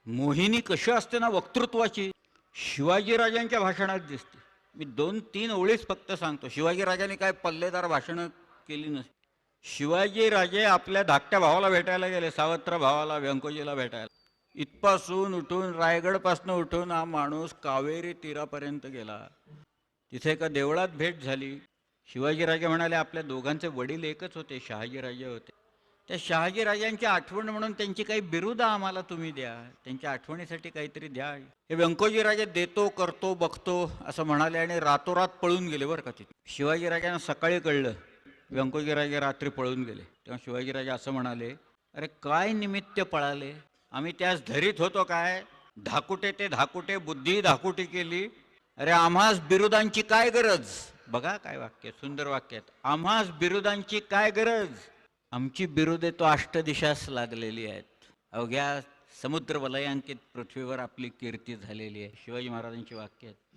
मोहिनी कशी असते ना वक्तृत्वाची, शिवाजीराजांच्या भाषणात दिसते. मी 2-3 ओळीच फक्त सांगतो. शिवाजीराजांनी काय पल्लेदार भाषणं केली नसती. शिवाजीराजे आपल्या धाकट्या भावाला भेटायला गेले, सावत्र भावाला, व्यंकोजीला भेटायला. इथपासून उठून रायगडपासून उठून हा माणूस कावेरी तीरापर्यंत गेला. तिथे एका देवळात भेट झाली. शिवाजीराजे म्हणाले आपल्या दोघांचे वडील एकच होते, शहाजीराजे होते. त्या शहाजीराजांची आठवण म्हणून त्यांची काही बिरुदं आम्हाला तुम्ही द्या, त्यांच्या आठवणीसाठी काहीतरी द्या. हे व्यंकोजीराजे देतो, करतो, बघतो असं म्हणाले आणि रातोरात पळून गेले बरं का तिथे. शिवाजीराजांना सकाळी कळलं व्यंकोजीराजे रात्री पळून गेले. तेव्हा शिवाजीराजे असं म्हणाले, अरे काय निमित्त पळाले, आम्ही त्यास धरीत होतो काय, धाकुटे ते धाकुटे, बुद्धी धाकुटी केली. अरे आम्हास बिरुदांची काय गरज. बघा काय वाक्य, सुंदर वाक्य आहेत. आम्हास बिरुदांची काय गरज, आमची बिरुदे तो अष्टदिशास लागलेली आहेत. अवघ्या समुद्र वलयांकित पृथ्वीवर आपली कीर्ती झालेली आहे. शिवाजी महाराजांची वाक्य आहेत.